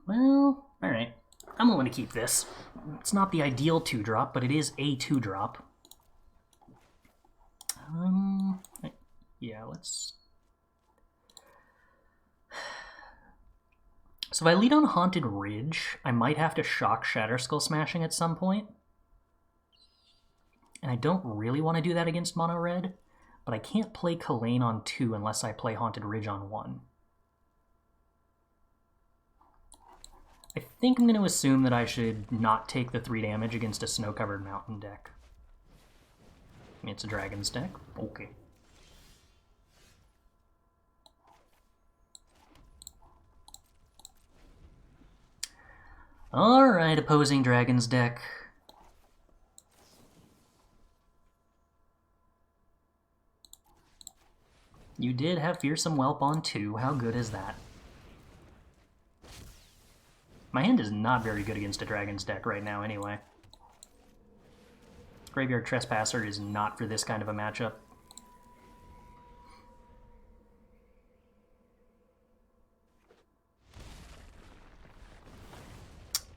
Well, alright. I'm willing to keep this. It's not the ideal 2-drop, but it is a 2-drop. Yeah, let's... So if I lead on Haunted Ridge, I might have to shock Shatterskull Smashing at some point. And I don't really want to do that against Mono Red, but I can't play Kalain on 2 unless I play Haunted Ridge on 1. I think I'm going to assume that I should not take the 3 damage against a snow-covered mountain deck. I mean, it's a Dragon's deck. Okay. Alright, opposing Dragon's deck. You did have Fearsome Whelp on 2. How good is that? My hand is not very good against a Dragon's deck right now, anyway. Graveyard Trespasser is not for this kind of a matchup.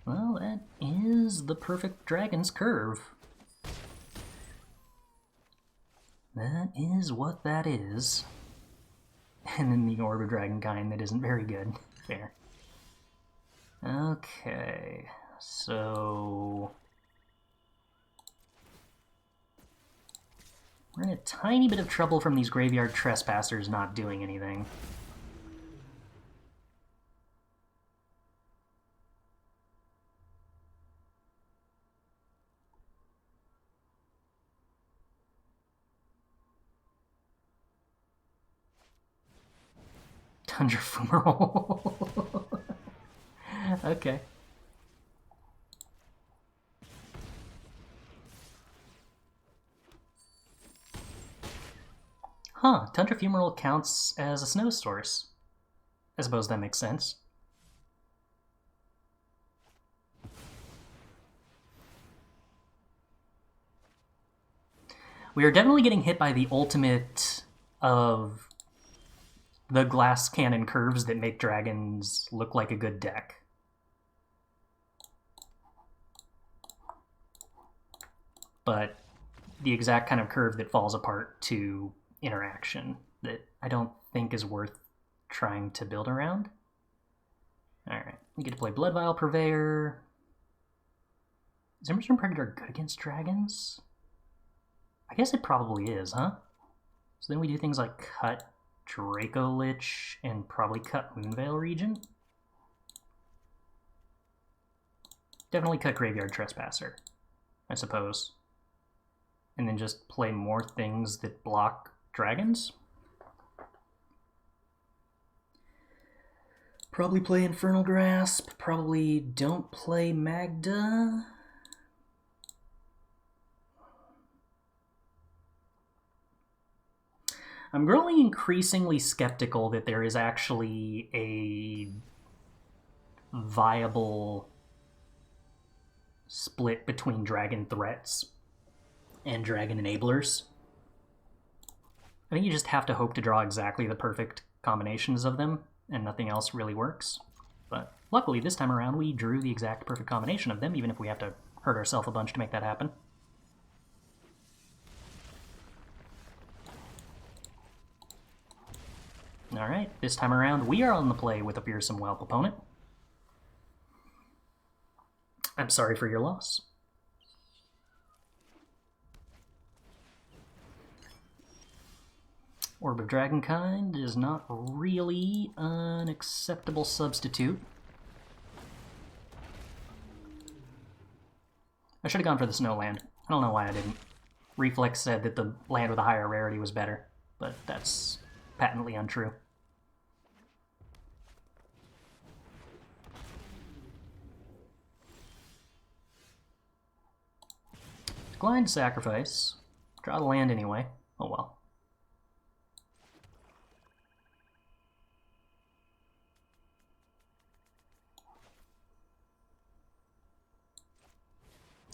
Well, that is the perfect Dragon's Curve. That is what that is. And then the Orb of Dragonkind that isn't very good. Fair. Okay, so... we're in a tiny bit of trouble from these Graveyard Trespassers not doing anything. Tundra Fumarole. Okay. Huh, Tundra Fumarole counts as a snow source. I suppose that makes sense. We are definitely getting hit by the ultimate of the glass cannon curves that make dragons look like a good deck. But the exact kind of curve that falls apart to interaction that I don't think is worth trying to build around. Alright, we get to play Bloodvial Purveyor. Is Immersturm Predator good against dragons? I guess it probably is, huh? So then we do things like cut Dracolich and probably cut Moonveil Regent. Definitely cut Graveyard Trespasser, I suppose. And then just play more things that block dragons. Probably play Infernal Grasp. Probably don't play Magda. I'm growing increasingly skeptical that there is actually a viable split between dragon threats and dragon enablers. I think you just have to hope to draw exactly the perfect combinations of them, and nothing else really works. But luckily, this time around, we drew the exact perfect combination of them, even if we have to hurt ourselves a bunch to make that happen. Alright, this time around, we are on the play with a Fearsome Whelp opponent. I'm sorry for your loss. Orb of Dragonkind is not really an acceptable substitute. I should have gone for the snow land. I don't know why I didn't. Reflex said that the land with a higher rarity was better, but that's patently untrue. Decline to sacrifice. Draw the land anyway. Oh well.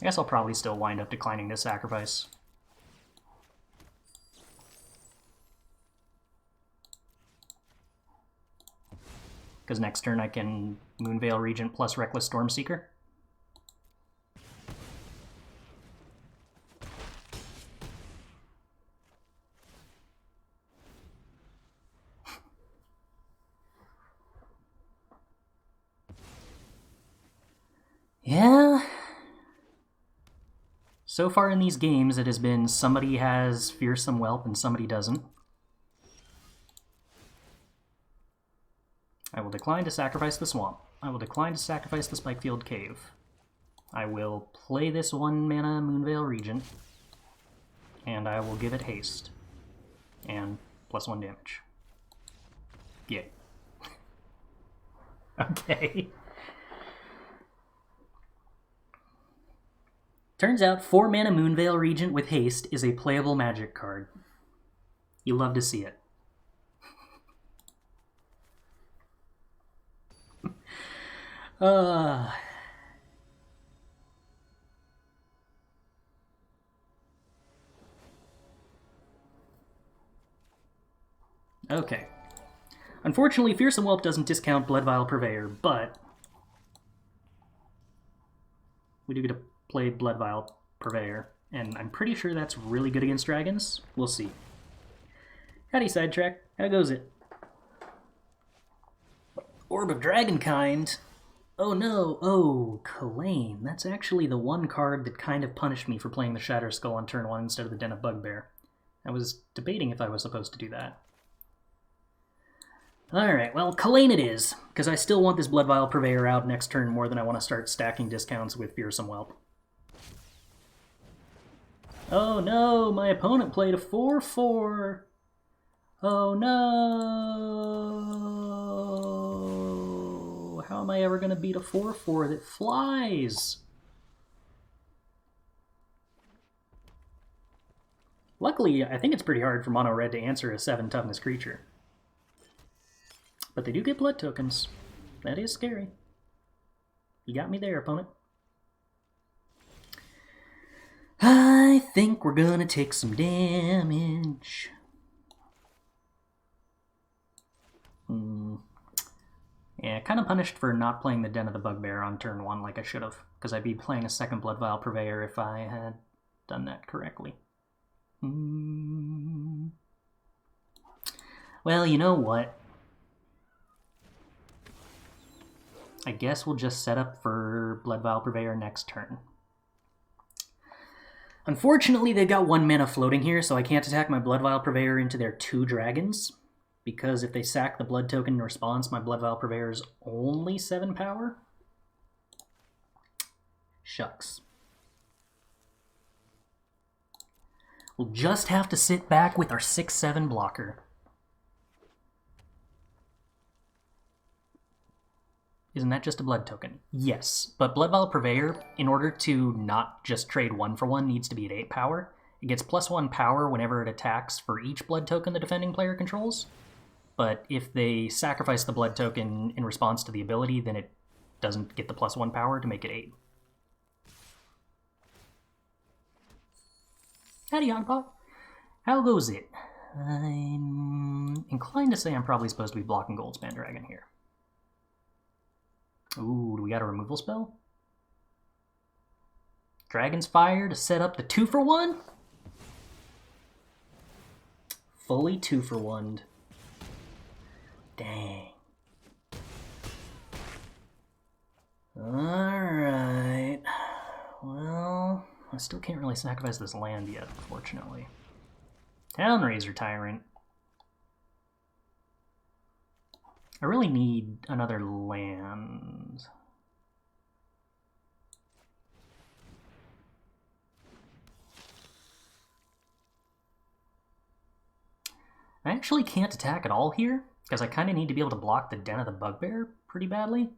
I guess I'll probably still wind up declining this sacrifice. because next turn I can Moonveil Regent plus Reckless Stormseeker. Yeah. So far in these games, it has been somebody has Fearsome Whelp and somebody doesn't. I will decline to sacrifice the swamp. I will decline to sacrifice the Spikefield Cave. I will play this 1-mana Moonveil Regent, and I will give it haste. And +1 damage. Yay. Okay. Turns out 4-mana Moonveil Regent with haste is a playable Magic card. You love to see it. Okay. Unfortunately, Fearsome Whelp doesn't discount Bloodvial Purveyor, but we do get to play Bloodvial Purveyor, and I'm pretty sure that's really good against dragons. We'll see. Howdy, Sidetrack. How goes it? Orb of Dragonkind. Oh no, oh, Kalain. That's actually the one card that kind of punished me for playing the Shatterskull on turn 1 instead of the Den of Bugbear. I was debating if I was supposed to do that. Alright, well, Kalain it is, because I still want this Bloodvial Purveyor out next turn more than I want to start stacking discounts with Fearsome Whelp. Oh no, my opponent played a 4/4. Oh no! How am I ever going to beat a 4/4 that flies? Luckily, I think it's pretty hard for Mono Red to answer a 7 toughness creature. But they do get blood tokens. That is scary. You got me there, opponent. I think we're gonna take some damage. Yeah, kind of punished for not playing the Den of the Bugbear on turn 1 like I should have, because I'd be playing a second Bloodvial Purveyor if I had done that correctly. Well, you know what? I guess we'll just set up for Bloodvial Purveyor next turn. Unfortunately, they've got 1 mana floating here, so I can't attack my Bloodvial Purveyor into their 2 dragons, because if they sack the blood token in response, my Bloodvial Purveyor is only 7 power. Shucks. We'll just have to sit back with our 6/7 blocker. Isn't that just a blood token? Yes, but Bloodvial Purveyor, in order to not just trade 1-for-1, needs to be at 8 power. It gets +1 power whenever it attacks for each blood token the defending player controls. But if they sacrifice the blood token in response to the ability, then it doesn't get the +1 power to make it 8. Howdy, Youngpot. How goes it? I'm inclined to say I'm probably supposed to be blocking Goldspan Dragon here. Ooh, do we got a removal spell? Dragon's Fire to set up the 2-for-1? Fully 2-for-1'd. Dang. Alright. Well, I still can't really sacrifice this land yet, unfortunately. Town-razer Tyrant. I really need another land. I actually can't attack at all here, because I kind of need to be able to block the Den of the Bugbear pretty badly.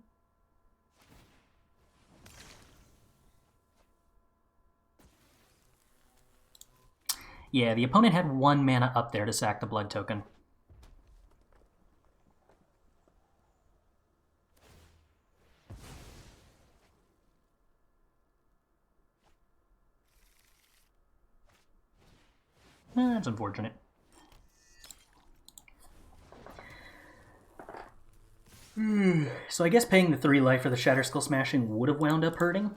Yeah, the opponent had 1 mana up there to sack the blood token. That's unfortunate. So I guess paying the 3 life for the Shatterskull Smashing would have wound up hurting.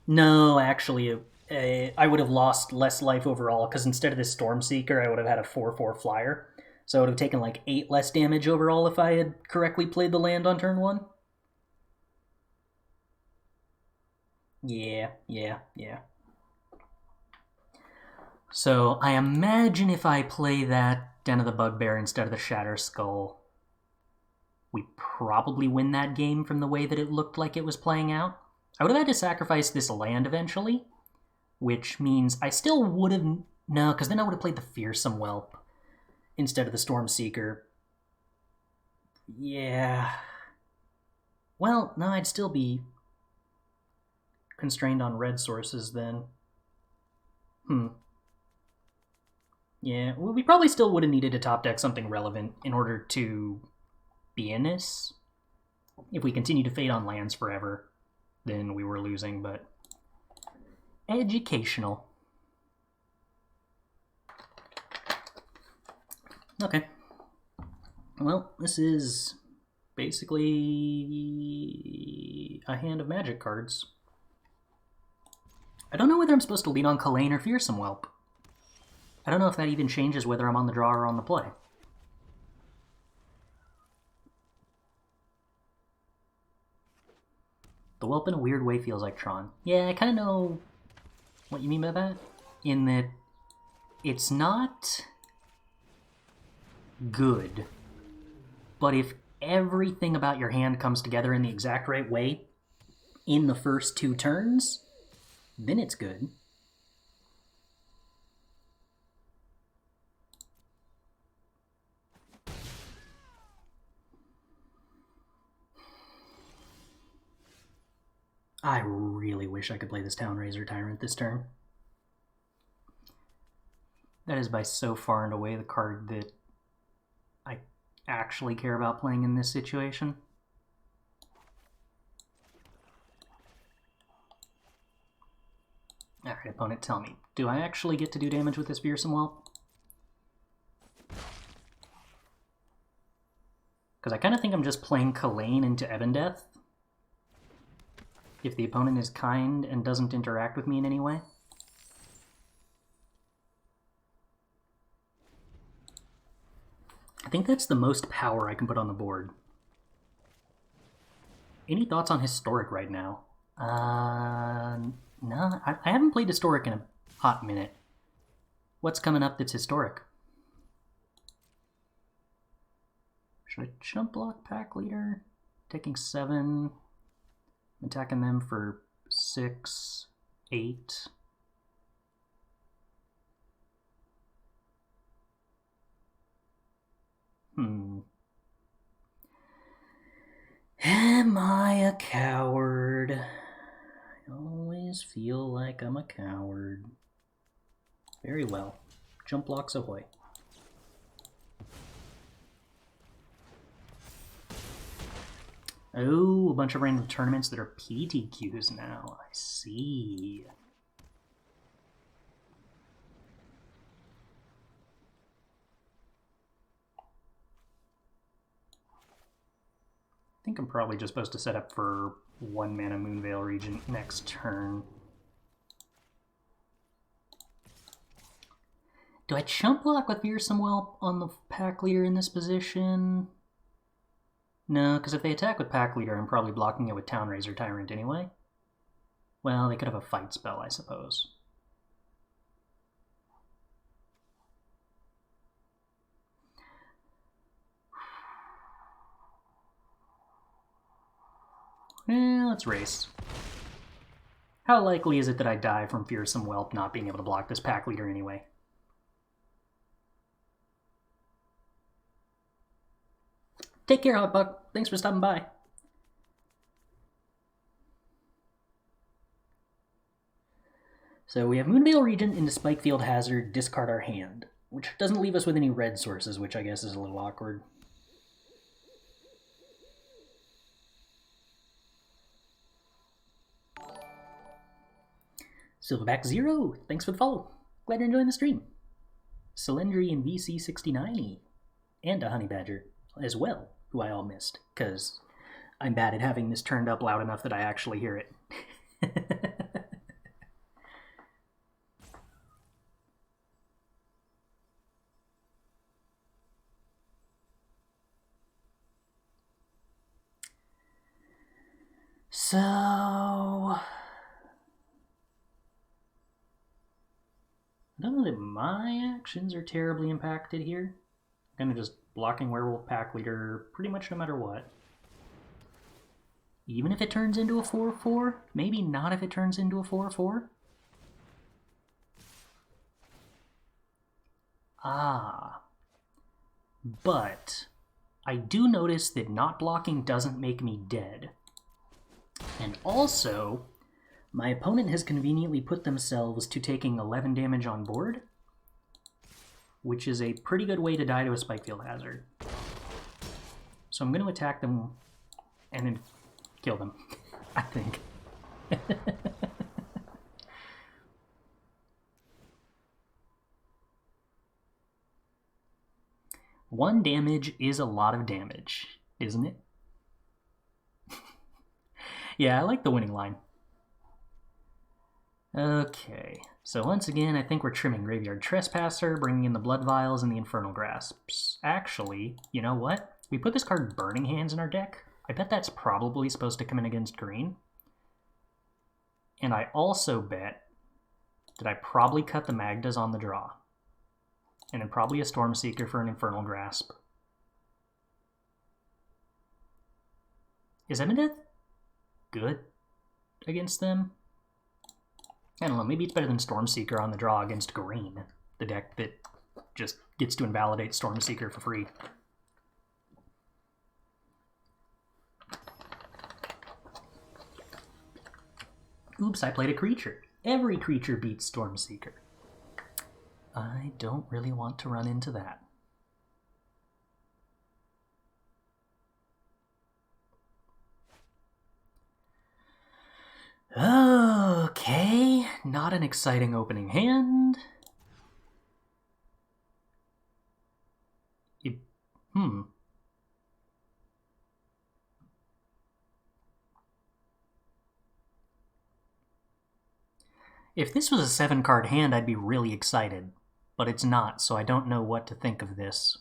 No, actually, I would have lost less life overall, because instead of this Stormseeker, I would have had a 4/4 flyer. So I would have taken like 8 less damage overall if I had correctly played the land on turn 1. Yeah. So I imagine if I play that Den of the Bugbear instead of the Shatterskull, we probably win that game from the way that it looked like it was playing out. I would have had to sacrifice this land eventually, which means I still would have... No, because then I would have played the Fearsome Whelp instead of the Stormseeker. Yeah. Well, no, I'd still be constrained on red sources then. Yeah, well, we probably still would have needed to top deck something relevant in order to be in this. If we continue to fade on lands forever, then we were losing, but educational. Okay. Well, this is basically a hand of magic cards. I don't know whether I'm supposed to lean on Kalain or Fearsome Whelp. I don't know if that even changes whether I'm on the draw or on the play. The Whelp in a weird way feels like Tron. Yeah, I kind of know what you mean by that. In that it's not good, but if everything about your hand comes together in the exact right way in the first 2 turns, then it's good. I really wish I could play this Town-razer Tyrant this turn. That is by so far and away the card that I actually care about playing in this situation. Alright, opponent, tell me. Do I actually get to do damage with this Fearsome Whelp? Because I kind of think I'm just playing Kalain into Ebondeath. If the opponent is kind and doesn't interact with me in any way. I think that's the most power I can put on the board. Any thoughts on Historic right now? No, I haven't played Historic in a hot minute. What's coming up that's Historic? Should I chump block Pack Leader? Taking 7... attacking them for 6, 8. Am I a coward? I always feel like I'm a coward. Very well. Jump blocks ahoy. Oh, a bunch of random tournaments that are Pt.2s now. I see. I think I'm probably just supposed to set up for 1 mana Moonveil Regent next turn. Do I chump block with Fearsome Whelp on the Pack Leader in this position? No, because if they attack with Pack Leader, I'm probably blocking it with Town-razer Tyrant anyway. Well, they could have a fight spell, I suppose. Let's race. How likely is it that I die from Fearsome Whelp not being able to block this Pack Leader anyway? Take care, Hotbuck. Thanks for stopping by. So we have Moonveil Regent into Spikefield Hazard, discard our hand, which doesn't leave us with any red sources, which I guess is a little awkward. Silverback Zero, thanks for the follow. Glad you're enjoying the stream. Cylindri and VC69. and a honey badger as well, who I all missed, because I'm bad at having this turned up loud enough that I actually hear it. So, I don't know that my actions are terribly impacted here. I'm kind of just blocking Werewolf Pack Leader pretty much no matter what. Even if it turns into a 4-4? Maybe not if it turns into a 4-4? Ah. But I do notice that not blocking doesn't make me dead. And also, my opponent has conveniently put themselves to taking 11 damage on board, which is a pretty good way to die to a Spikefield Hazard. So I'm going to attack them and then kill them, I think. One damage is a lot of damage, isn't it? Yeah, I like the winning line. Okay, so once again, I think we're trimming Graveyard Trespasser, bringing in the Bloodvials and the Infernal Grasps. Actually, you know what? We put this card Burning Hands in our deck. I bet that's probably supposed to come in against green. And I also bet that I probably cut the Magdas on the draw. And then probably a Stormseeker for an Infernal Grasp. Is Ebondeath good against them? I don't know, maybe it's better than Stormseeker on the draw against green, the deck that just gets to invalidate Stormseeker for free. Oops, I played a creature. Every creature beats Stormseeker. I don't really want to run into that. Okay, not an exciting opening hand. If this was a 7-card hand, I'd be really excited, but it's not, so I don't know what to think of this.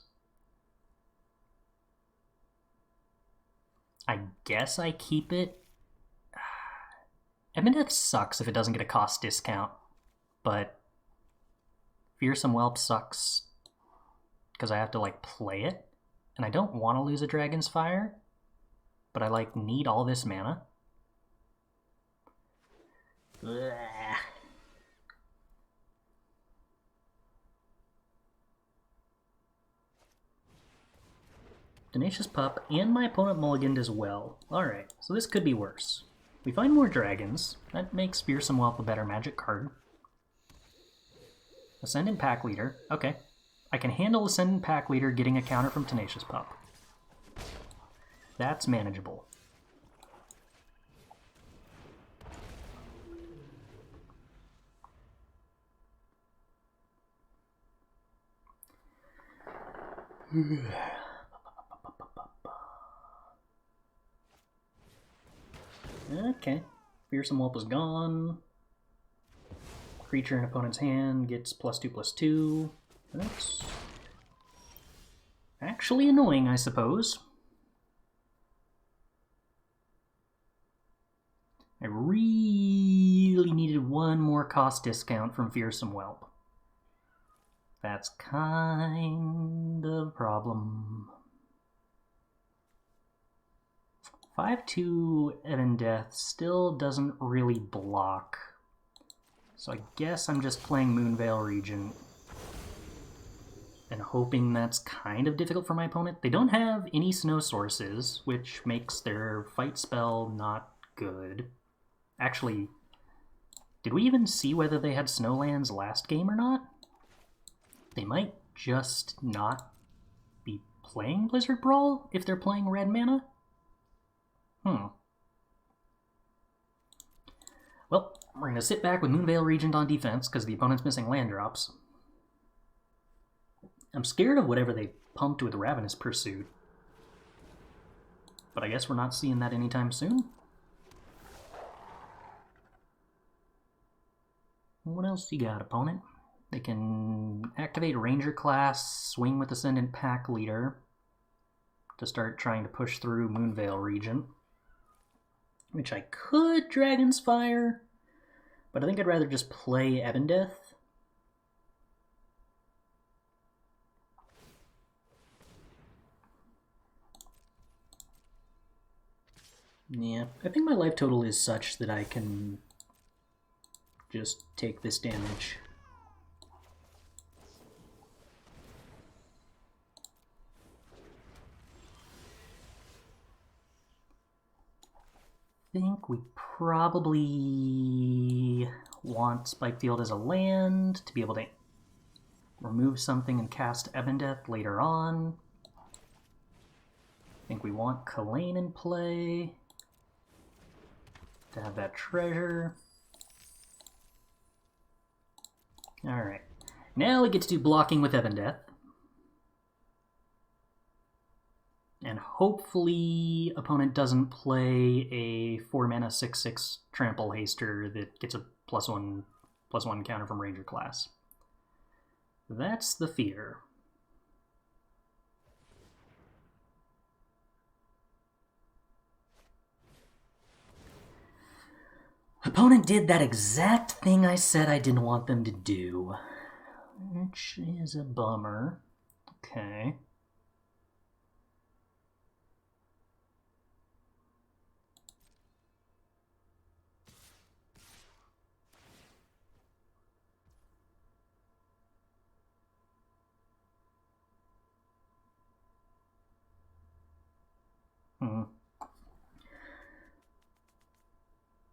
I guess I keep it. Ebondeath sucks if it doesn't get a cost discount, but Fearsome Whelp sucks because I have to play it, and I don't want to lose a Dragon's Fire, but I need all this mana. Ugh. Tenacious Pup, and my opponent mulliganed as well. Alright, so this could be worse. We find more dragons. That makes Fearsome Whelp a better magic card. Ascendant Pack Leader. Okay. I can handle Ascendant Pack Leader getting a counter from Tenacious Pup. That's manageable. Okay. Fearsome Whelp is gone. Creature in opponent's hand gets +2/+2. That's actually annoying, I suppose. I really needed one more cost discount from Fearsome Whelp. That's kind of a problem. 5/2 Ebondeath still doesn't really block. So I guess I'm just playing Moonveil Regent and hoping that's kind of difficult for my opponent. They don't have any snow sources, which makes their fight spell not good. Actually, did we even see whether they had snowlands last game or not? They might just not be playing Blizzard Brawl if they're playing red mana? Well, we're going to sit back with Moonveil Regent on defense because the opponent's missing land drops. I'm scared of whatever they pumped with Ravenous Pursuit. But I guess we're not seeing that anytime soon. What else you got, opponent? They can activate Ranger class, swing with Ascendant Pack Leader to start trying to push through Moonveil Regent. Which I could Dragon's Fire, but I think I'd rather just play Ebondeath. Yeah, I think my life total is such that I can just take this damage. I think we probably want Spikefield as a land to be able to remove something and cast Ebondeath later on. I think we want Kalain in play to have that treasure. Alright, now we get to do blocking with Ebondeath. And hopefully opponent doesn't play a 4-mana 6/6 Trample Haster that gets a +1/+1 counter from Ranger class. That's the fear. Opponent did that exact thing I said I didn't want them to do, which is a bummer. Okay.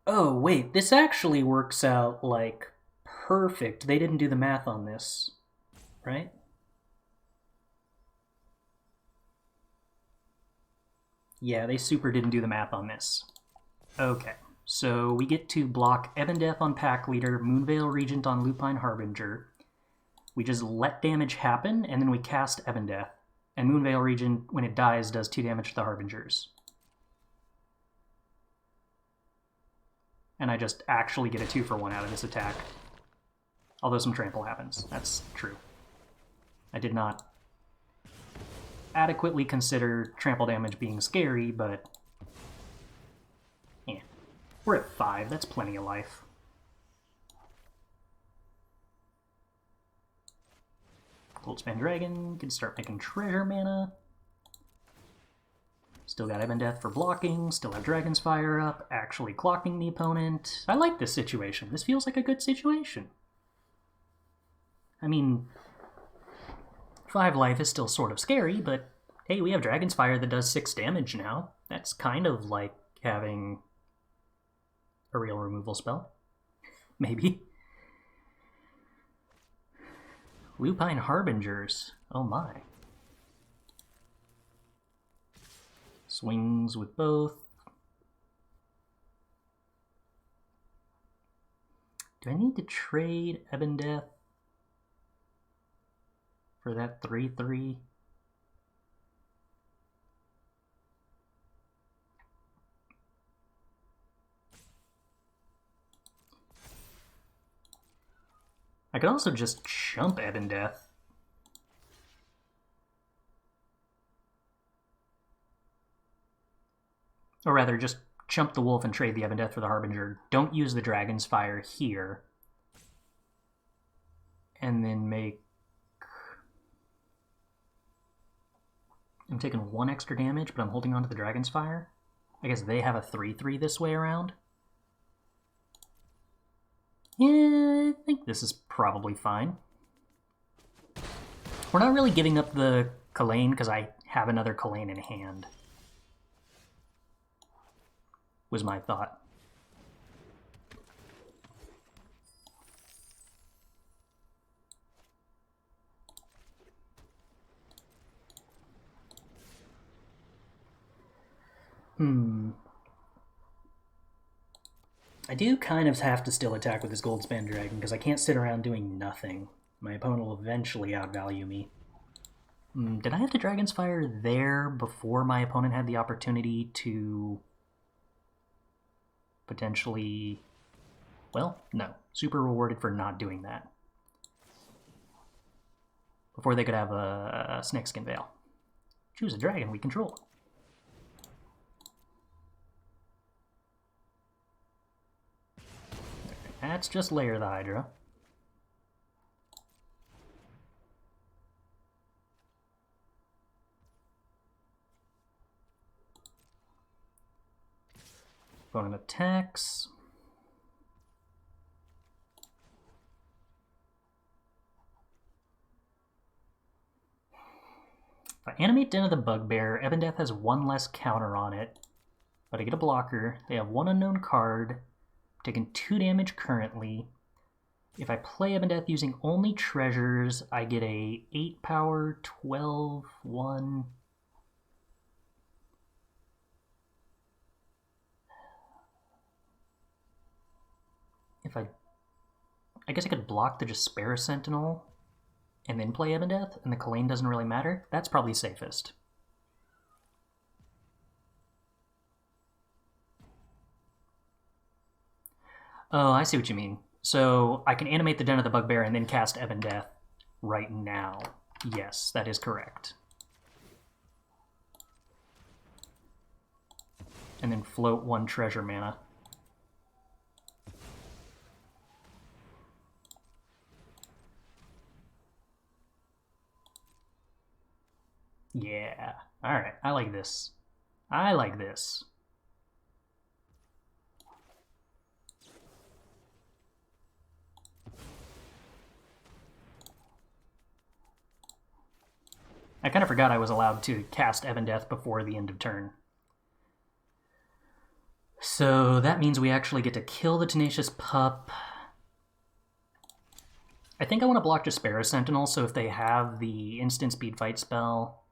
Oh, wait, this actually works out, like, perfect. They didn't do the math on this, right? Yeah, they super didn't do the math on this. Okay, so we get to block Ebondeath on Pack Leader, Moonveil Regent on Lupine Harbinger. We just let damage happen, and then we cast Ebondeath. And Moonveil Regent, when it dies, does 2 damage to the Harbingers. And I just actually get a 2-for-1 out of this attack. Although some trample happens. That's true. I did not adequately consider trample damage being scary, but yeah. We're at 5. That's plenty of life. A-Goldspan Dragon can start making treasure mana. Still got Ebondeath for blocking, still have Dragon's Fire up, actually clocking the opponent. I like this situation. This feels like a good situation. I mean, 5 life is still sort of scary, but hey, we have Dragon's Fire that does 6 damage now. That's kind of like having a real removal spell. Maybe. Lupine Harbingers. Oh my. Swings with both. Do I need to trade Ebondeath for that 3/3? I could also just chump Ebondeath. Or rather, just chump the wolf and trade the Ebondeath for the Harbinger. Don't use the Dragon's Fire here. And then make... I'm taking 1 extra damage, but I'm holding on to the Dragon's Fire. I guess they have a 3/3 this way around. Yeah, I think this is probably fine. We're not really giving up the Kalain because I have another Kalain in hand. Was my thought. I do kind of have to still attack with this Goldspan Dragon because I can't sit around doing nothing. My opponent will eventually outvalue me. Did I have to Dragon's Fire there before my opponent had the opportunity to potentially... Well, no. Super rewarded for not doing that. Before they could have a Snakeskin Veil. Choose a dragon we control. That's just Layer the Hydra. Opponent attacks. If I animate Den of the Bugbear, Ebondeath has one less counter on it, but I get a blocker. They have one unknown card. I'm taking 2 damage currently. If I play Ebondeath using only treasures, I get a 8 power, 12, 1. If I guess I could block the Despair Sentinel and then play Ebondeath, and the Kalain doesn't really matter. That's probably safest. Oh, I see what you mean. So I can animate the Den of the Bugbear and then cast Ebondeath right now. Yes, that is correct. And then float 1 treasure mana. Yeah. Alright, I like this. I like this. I kind of forgot I was allowed to cast Ebondeath before the end of turn. So that means we actually get to kill the Tenacious Pup. I think I want to block Despair Sentinel, so if they have the instant speed fight spell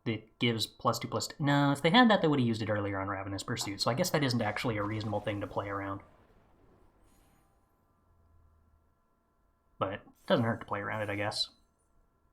that gives +2/+2... No, if they had that, they would have used it earlier on Ravenous Pursuit, so I guess that isn't actually a reasonable thing to play around. But it doesn't hurt to play around it, I guess.